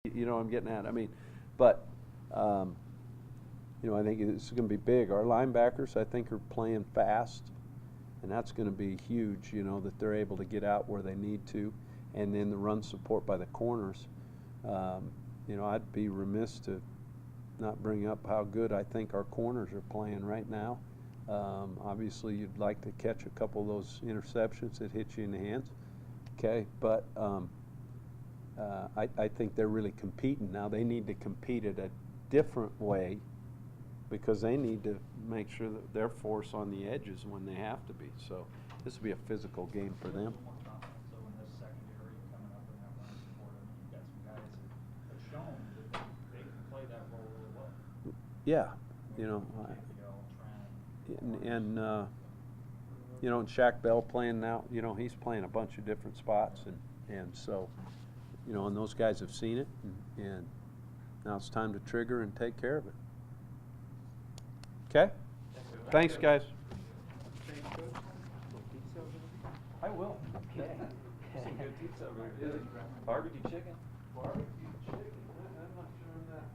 You know what I'm getting at? I mean, but, I think it's going to be big. Our linebackers, I think, are playing fast, and that's going to be huge, that they're able to get out where they need to. And then the run support by the corners. I'd be remiss to not bring up how good I think our corners are playing right now. Obviously, you'd like to catch a couple of those interceptions that hit you in the hands. Okay, but I think they're really competing. Now they need to compete at a different way because they need to make sure that they're force on the edges when they have to be. So this will be a physical game for them. So in this secondary coming up in that run support, I mean, you've got some guys that have shown that they can play that role really well. Yeah, and Shaq Bell playing now, he's playing a bunch of different spots, and so, and those guys have seen it, and now it's time to trigger and take care of it. Okay? Thanks, guys. I will. Okay. Some good pizza over here. Barbecue chicken? Barbecue chicken? I'm not sure on that.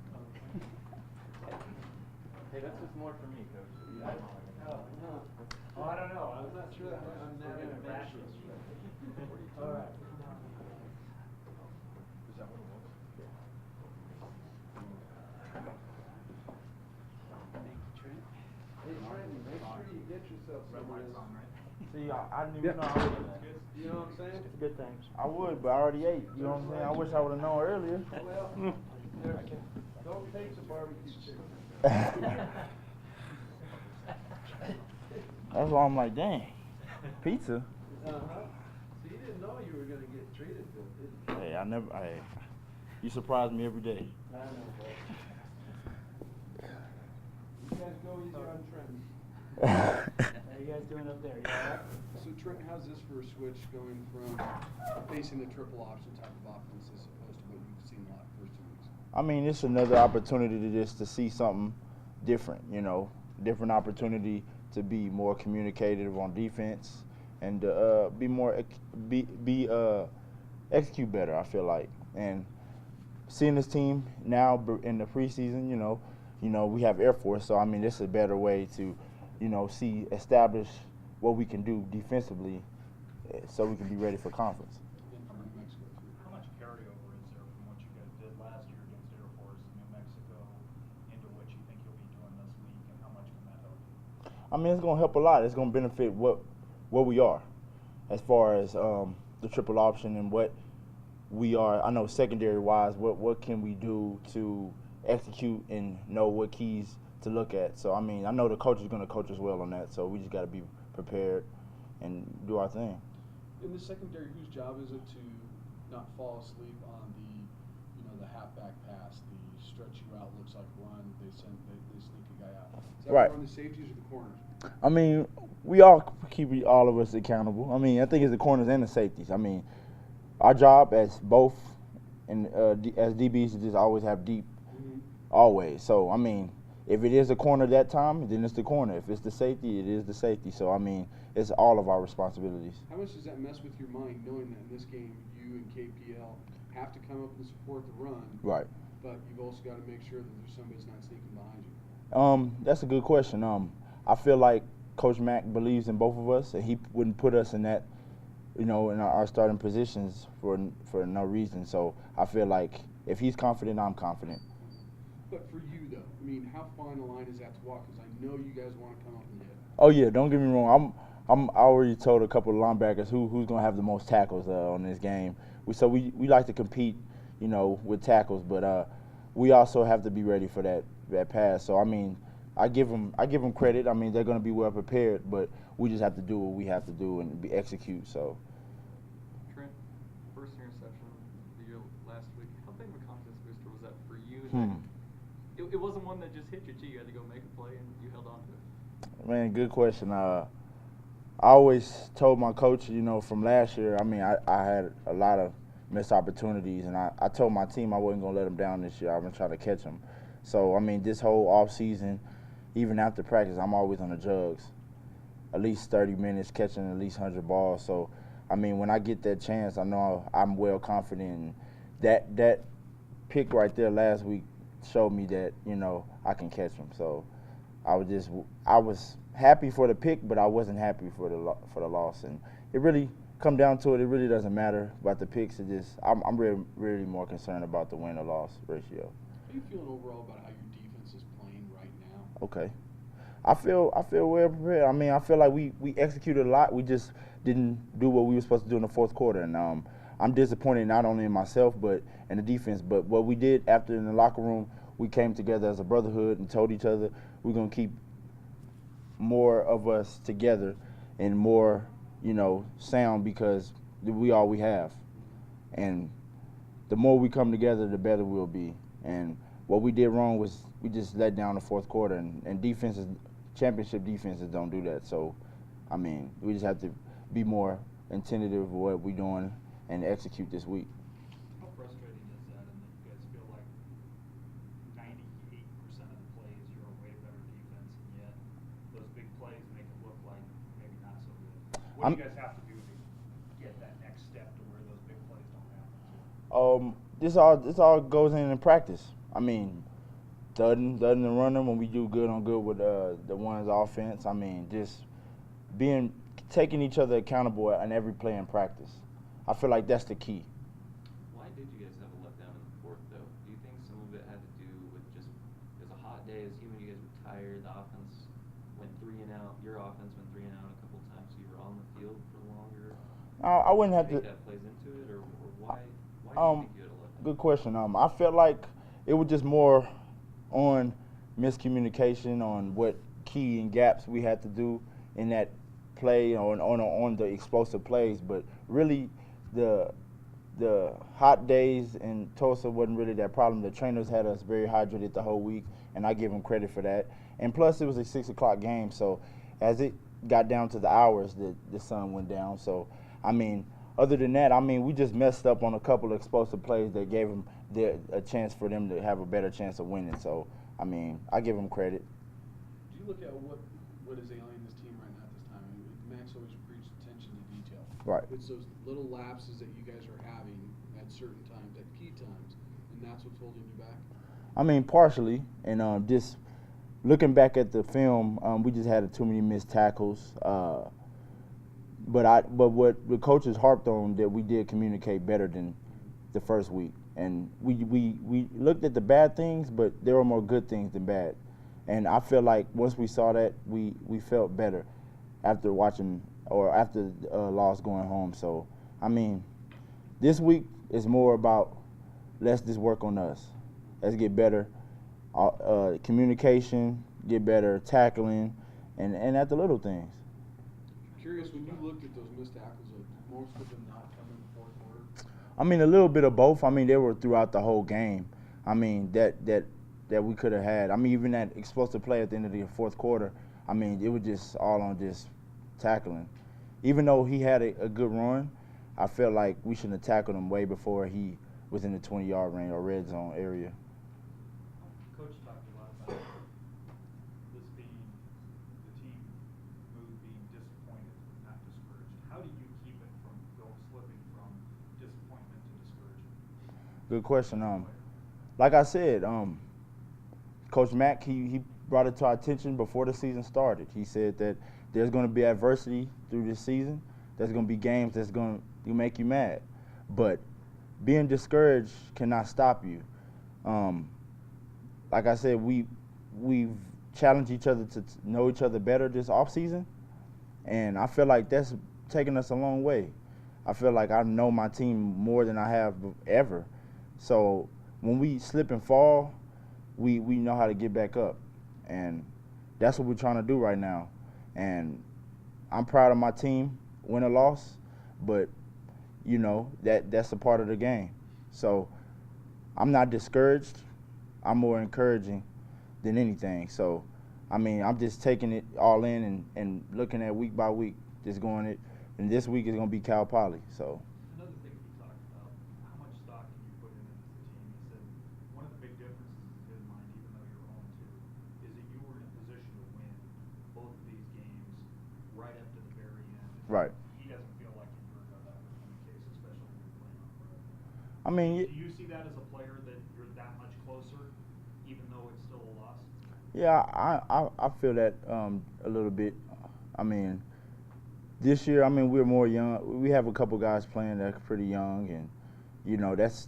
Hey, that's just more for me, Coach. Oh, I don't know. I'm not sure on that innovation. All right. Is that what it was? Thank you, Trent. Hey, Trent, make sure you get yourself some of this. See, I didn't even know I would. You know what I'm saying? It's a good thing. I would, but I already ate. You know what I'm saying? I wish I would have known earlier. Well, don't take the barbecue chicken. That's why I'm like, dang, pizza. So you didn't know you were gonna get treated good, did you? Hey, you surprise me every day. I know, bro. You guys go easy on Trent. How you guys doing up there? You all right? So Trent, how's this for a switch going from facing the triple option type of offense as opposed to what you've seen a lot the first 2 weeks? I mean, it's another opportunity to see something different, different opportunity to be more communicative on defense and execute better, I feel like. And seeing this team now in the preseason, we have Air Force, so I mean, this is a better way to, establish what we can do defensively so we can be ready for conference. How much carryover is there from what you guys did last year against Air Force in New Mexico into what you think you'll be doing this week, and how much can that help you? I mean, it's going to help a lot. It's going to benefit what we are as far as the triple option and what we are. I know secondary-wise, what can we do to execute and know what keys to look at. So, I mean, I know the coach is going to coach us well on that, so we just got to be prepared and do our thing. In the secondary, whose job is it to not fall asleep on the halfback pass, the stretch you out, looks like run, they sneak a guy out? Is that Right. more on the safeties or the corners? I mean, we all keep all of us accountable. I mean, I think it's the corners and the safeties. I mean, our job as both and as DBs to just always have deep, always. So, I mean, if it is a corner that time, then it's the corner. If it's the safety, it is the safety. So, I mean, it's all of our responsibilities. How much does that mess with your mind knowing that in this game you and KPL have to come up and support the run? Right. But you've also got to make sure that there's somebody's not sneaking behind you. That's a good question. I feel like Coach Mack believes in both of us, and he wouldn't put us in that, in our starting positions for no reason. So I feel like if he's confident, I'm confident. But for you, though, I mean, how fine a line is that to walk? Because I know you guys want to come up and hit. Oh yeah, don't get me wrong. I already told a couple of linebackers who's gonna have the most tackles on this game. We like to compete, with tackles, but we also have to be ready for that pass. So I mean, I give them credit. I mean, they're gonna be well prepared, but we just have to do what we have to do and execute. So. Trent, first interception of the year last week. How big of a confidence booster was that for you? It wasn't one that just hit you too. You had to go make a play, and you held on to it. Man, good question. I always told my coach, from last year, I mean, I had a lot of missed opportunities, and I told my team I wasn't going to let them down this year. I'm going to try to catch them. So, I mean, this whole off season, even after practice, I'm always on the jugs, at least 30 minutes, catching at least 100 balls. So, I mean, when I get that chance, I know I'm well confident in that pick right there last week showed me that, you know, I can catch them. So I was happy for the pick, but I wasn't happy for the loss. And it really come down to it. It really doesn't matter about the picks. I'm really more concerned about the win or loss ratio. How are you feeling overall about how your defense is playing right now? Okay. I feel well prepared. I mean, I feel like we executed a lot. We just didn't do what we were supposed to do in the fourth quarter. And I'm disappointed not only in myself but in the defense. But what we did after in the locker room, we came together as a brotherhood and told each other we're going to keep more of us together and more, you know, sound because we all we have. And the more we come together, the better we'll be. And what we did wrong was we just let down the fourth quarter. And defenses, championship defenses don't do that. So, I mean, we just have to be more attentive of what we're doing and execute this week. How frustrating is that, and that you guys feel like 98% of the plays you're a way better defense, and yet those big plays make it look like maybe not so good? What do you guys have to do to get that next step to where those big plays don't happen? This all goes in practice. I mean, thudding and running when we do good on good with the one's offense. I mean, just taking each other accountable in every play in practice. I feel like that's the key. Why did you guys have a letdown in the fourth, though? Do you think some of it had to do with just it was a hot day, it was humid, you guys were tired, the offense went 3 and out, your offense went 3 and out a couple of times, so you were on the field for longer? I wouldn't have Do you to. think that plays into it, or why do you think you had a letdown? Good question. I felt like it was just more on miscommunication on what key and gaps we had to do in that play on the explosive plays, but really the hot days in Tulsa wasn't really that problem. The trainers had us very hydrated the whole week, and I give them credit for that. And plus, it was a 6 o'clock game, so as it got down to the hours, the sun went down. So, I mean, other than that, I mean, we just messed up on a couple of explosive plays that gave them a chance for them to have a better chance of winning. So, I mean, I give them credit. Do you look at what is ailing this team right now at this time? I mean, Max always preached attention to detail. Right. It's those little lapses that you guys are having at certain times, at key times, and that's what's holding you back? I mean, partially, and just looking back at the film, we just had too many missed tackles. But what the coaches harped on that we did communicate better than the first week, and we looked at the bad things, but there were more good things than bad. And I feel like once we saw that, we felt better after watching or after loss going home. So, I mean, this week is more about let's just work on us. Let's get better communication, get better tackling, and at the little things. Curious, when you looked at those missed tackles, most of them not come in the fourth quarter? I mean, a little bit of both. I mean, they were throughout the whole game. I mean, that we could have had. I mean, even that explosive play at the end of the fourth quarter, I mean, it was just all on just tackling. Even though he had a good run, I felt like we shouldn't have tackled him way before he was in the 20-yard range or red zone area. Coach talked a lot about this being the team mood being disappointed, not discouraged. How do you keep it from slipping from disappointment to discouragement? Good question. Like I said, Coach Mack, he brought it to our attention before the season started. He said that there's going to be adversity through this season. There's going to be games that's going to make you mad. But being discouraged cannot stop you. Like I said, we've challenged each other to know each other better this offseason, and I feel like that's taken us a long way. I feel like I know my team more than I have ever. So when we slip and fall, we know how to get back up, and that's what we're trying to do right now. And I'm proud of my team, win or loss, but you know that's a part of the game. So I'm not discouraged. I'm more encouraging than anything. So, I mean, I'm just taking it all in and looking at week by week, just going it. And this week is going to be Cal Poly. So. Another thing he talked about, how much stock can you put into the team? He said one of the big differences in his mind, even though you're 0-2, is that you were in a position to win both of these games right up to the very end. Right. He doesn't feel like a year ago that would have been the case, especially when you're playing on the road. I mean, Do you see that as a player that you're closer, even though it's still a loss? Yeah, I feel that a little bit. I mean, this year, I mean, we're more young. We have a couple guys playing that are pretty young, and you know that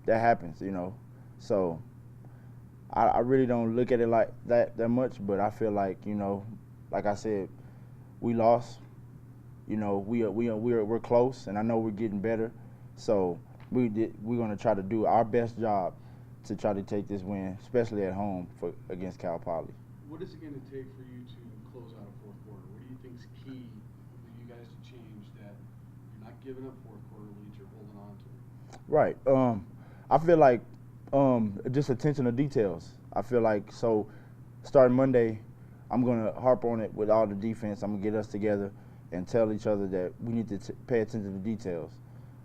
happens. You know, so I really don't look at it like that much. But I feel like, you know, like I said, we lost. You know, we're close, and I know we're getting better. So we're gonna try to do our best job to try to take this win, especially at home against Cal Poly. What is it going to take for you to close out a fourth quarter? What do you think is key for you guys to change that you're not giving up fourth quarter leads, you're holding on to them? Right. I feel like just attention to details. I feel like, so starting Monday, I'm going to harp on it with all the defense. I'm going to get us together and tell each other that we need to pay attention to details.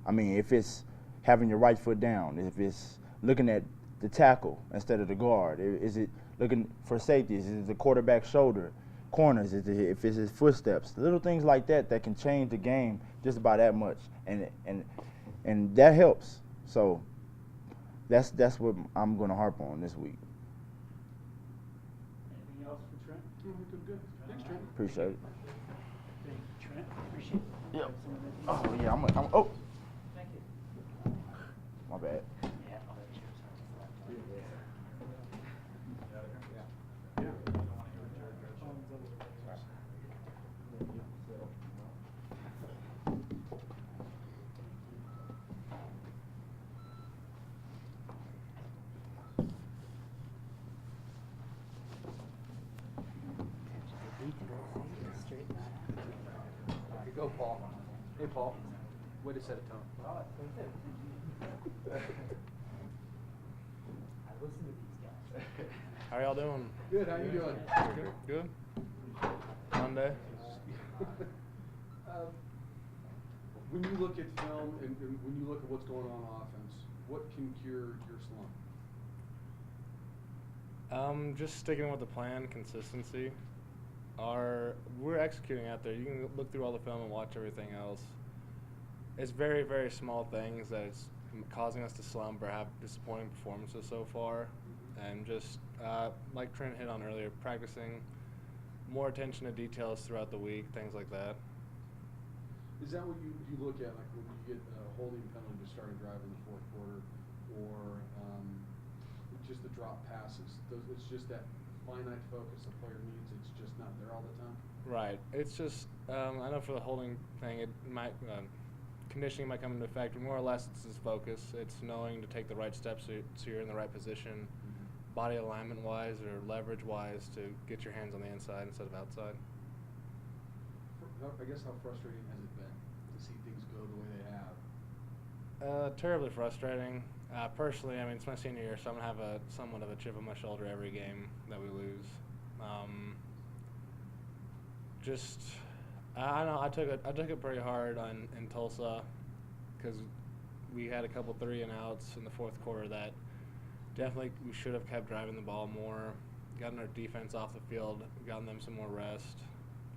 I mean, if it's having your right foot down, if it's looking at the tackle instead of the guard, is it looking for safeties, is it the quarterback's shoulder, corners, if it's his footsteps, little things like that that can change the game just about that much, and that helps. So that's what I'm going to harp on this week. Anything else for Trent? Good. Thanks, Trent. Appreciate it. Thank you, Trent. Appreciate it. Yep. Have some of that? Oh yeah, oh, Thank you. my bad. Yeah, I'll let you. Here you go, Paul. Hey, Paul. Way to set a tone. I listen to these guys. How y'all doing? Good, how you doing? Good. Monday. When you look at film and when you look at what's going on offense, what can cure your slump? Just sticking with the plan, consistency. We're executing out there. You can look through all the film and watch everything else. It's very, very small things that it's causing us to slump or have disappointing performances so far. And just like Trent hit on earlier, practicing more attention to details throughout the week, things like that. Is that what you look at, like when you get a holding penalty to start a drive in the fourth quarter, or just the drop passes? It's just that finite focus a player needs. It's just not there all the time. Right. It's just I know for the holding thing, it might conditioning might come into effect. But more or less, it's his focus. It's knowing to take the right steps so you're in the right position, body alignment wise or leverage wise, to get your hands on the inside instead of outside. I guess how frustrating has it been to see things go the way they have? Terribly frustrating. Personally, I mean, it's my senior year, so I'm gonna have somewhat of a chip on my shoulder every game that we lose. I know I took it pretty hard in Tulsa, because we had a couple 3-and-outs in the fourth quarter that definitely we should have kept driving the ball more, gotten our defense off the field, gotten them some more rest,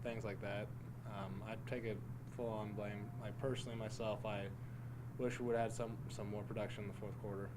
things like that. I take it full on blame. Like personally myself, I wish we would have had some more production in the fourth quarter.